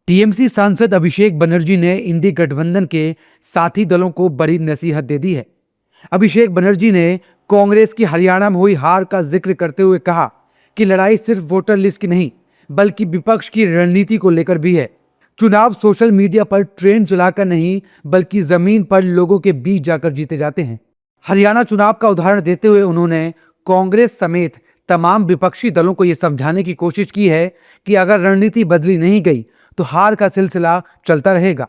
TMC सांसद अभिषेक बनर्जी ने इंडी गठबंधन के साथी दलों को बड़ी नसीहत दे दी है। अभिषेक बनर्जी ने कांग्रेस की हरियाणा में हुई हार का जिक्र करते हुए कहा कि लड़ाई सिर्फ वोटर लिस्ट की नहीं बल्कि विपक्ष की रणनीति को लेकर भी है। चुनाव सोशल मीडिया पर ट्रेंड चलाकर नहीं बल्कि जमीन पर लोगों के बीच जाकर जीते जाते हैं। हरियाणा चुनाव का उदाहरण देते हुए उन्होंने कांग्रेस समेत तमाम विपक्षी दलों को यह समझाने की कोशिश की है कि अगर रणनीति बदली नहीं गई तो हार का सिलसिला चलता रहेगा।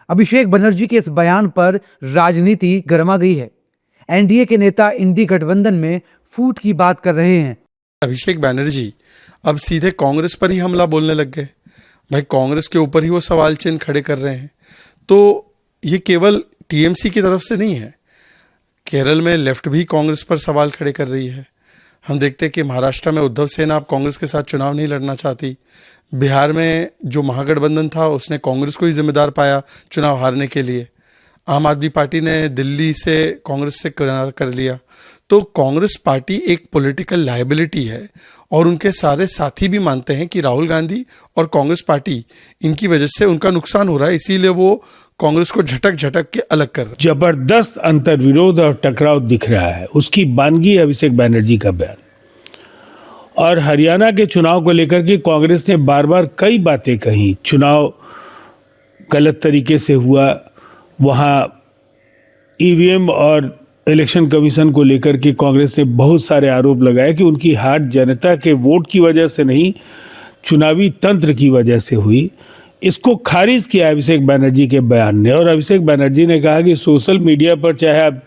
अभिषेक बनर्जी के इस बयान पर राजनीति गरमा गई है। एनडीए के नेता इंडी गठबंधन में फूट की बात कर रहे हैं। अभिषेक बनर्जी अब सीधे कांग्रेस पर ही हमला बोलने लग गए। भाई कांग्रेस के ऊपर ही वो सवाल चिन्ह खड़े कर रहे हैं। तो ये केवल टीएमसी की तरफ से नहीं है, केरल में लेफ्ट भी कांग्रेस पर सवाल खड़े कर रही है। हम देखते हैं कि महाराष्ट्र में उद्धव सेना अब कांग्रेस के साथ चुनाव नहीं लड़ना चाहती। बिहार में जो महागठबंधन था उसने कांग्रेस को ही जिम्मेदार पाया चुनाव हारने के लिए। आम आदमी पार्टी ने दिल्ली से कांग्रेस से किनारा कर लिया। तो कांग्रेस पार्टी एक पॉलिटिकल लायबिलिटी है और उनके सारे साथी भी मानते हैं कि राहुल गांधी और कांग्रेस पार्टी इनकी वजह से उनका नुकसान हो रहा है, इसीलिए वो कांग्रेस को झटक झटक के अलग कर रहे हैं। जबरदस्त अंतर्विरोध और टकराव दिख रहा है, उसकी बानगी अभिषेक बनर्जी का बयान। और हरियाणा के चुनाव को लेकर के कांग्रेस ने बार बार कई बातें कही। चुनाव गलत तरीके से हुआ, वहाँ ईवीएम और इलेक्शन कमीशन को लेकर के कांग्रेस ने बहुत सारे आरोप लगाए कि उनकी हार जनता के वोट की वजह से नहीं, चुनावी तंत्र की वजह से हुई। इसको खारिज किया अभिषेक बनर्जी के बयान ने। और अभिषेक बनर्जी ने कहा कि सोशल मीडिया पर चाहे आप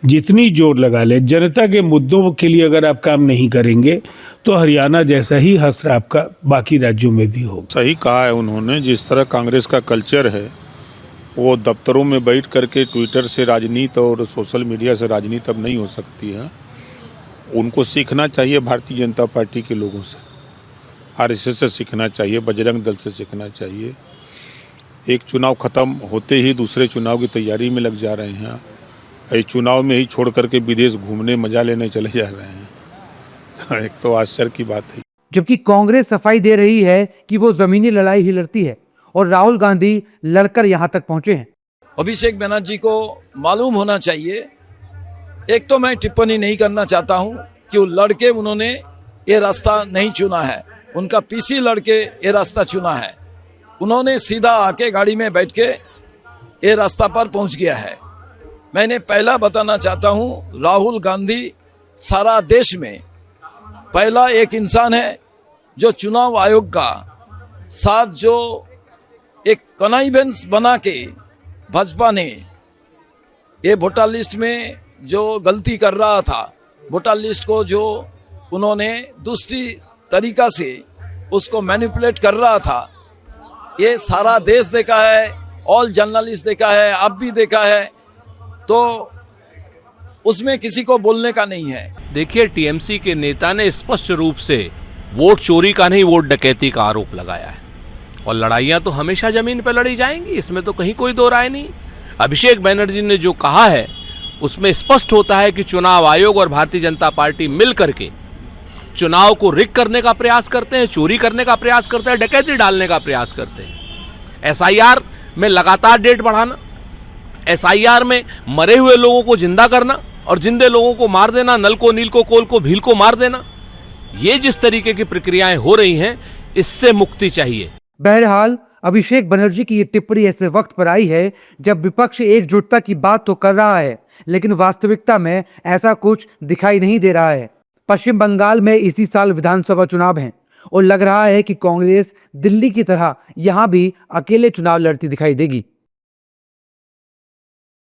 जितनी जोर लगा ले, जनता के मुद्दों के लिए अगर आप काम नहीं करेंगे तो हरियाणा जैसा ही हसरा आपका बाकी राज्यों में भी होगा। सही कहा है उन्होंने। जिस तरह कांग्रेस का कल्चर है, वो दफ्तरों में बैठ करके ट्विटर से राजनीति और सोशल मीडिया से राजनीति अब नहीं हो सकती है। उनको सीखना चाहिए भारतीय जनता पार्टी के लोगों से, आरएसएस से सीखना चाहिए, बजरंग दल से सीखना चाहिए। एक चुनाव ख़त्म होते ही दूसरे चुनाव की तैयारी में लग जा रहे हैं। ये चुनाव में ही छोड़ करके विदेश घूमने मजा लेने चले जा रहे हैं। एक तो आश्चर्य की बात है। जबकि कांग्रेस सफाई दे रही है कि वो जमीनी लड़ाई ही लड़ती है और राहुल गांधी लड़कर यहां तक पहुंचे हैं। अभिषेक बनर्जी को मालूम होना चाहिए। एक तो मैं टिप्पणी नहीं करना चाहता हूं कि वो लड़के उन्होंने ये रास्ता नहीं चुना है, उनका पीसी लड़के ये रास्ता चुना है। उन्होंने सीधा आके गाड़ी में बैठ के ये रास्ता पर पहुंच गया है। मैंने पहला बताना चाहता हूं, राहुल गांधी सारा देश में पहला एक इंसान है जो चुनाव आयोग का साथ जो एक कनाइवेंस बना के भाजपा ने ये वोटर लिस्ट में जो गलती कर रहा था, वोटर लिस्ट को जो उन्होंने दूसरी तरीका से उसको मैनिपुलेट कर रहा था, ये सारा देश देखा है, ऑल जर्नलिस्ट देखा है, आप भी देखा है। तो उसमें किसी को बोलने का नहीं है। देखिए, टीएमसी के नेता ने स्पष्ट रूप से वोट चोरी का नहीं, वोट डकैती का आरोप लगाया है। और लड़ाइयां तो हमेशा जमीन पर लड़ी जाएंगी, इसमें तो कहीं कोई दो राय नहीं। अभिषेक बनर्जी ने जो कहा है उसमें स्पष्ट होता है कि चुनाव आयोग और भारतीय जनता पार्टी मिल करके चुनाव को रिग करने का प्रयास करते हैं, चोरी करने का प्रयास करते हैं, डकैती डालने का प्रयास करते हैं। एसआईआर में लगातार डेट बढ़ाना, एसआईआर में मरे हुए लोगों को जिंदा करना और जिंदे लोगों को मार देना, नल को, नील को, कोल को, भील को मार देना, ये जिस तरीके की प्रक्रियाएं हो रही हैं, इससे मुक्ति चाहिए। बहरहाल अभिषेक बनर्जी की ये टिप्पणी ऐसे वक्त पर आई है जब विपक्ष एकजुटता की बात तो कर रहा है, लेकिन वास्तविकता में ऐसा कुछ दिखाई नहीं दे रहा है। पश्चिम बंगाल में इसी साल विधानसभा चुनाव हैं और लग रहा है कि कांग्रेस दिल्ली की तरह यहां भी अकेले चुनाव लड़ती दिखाई देगी।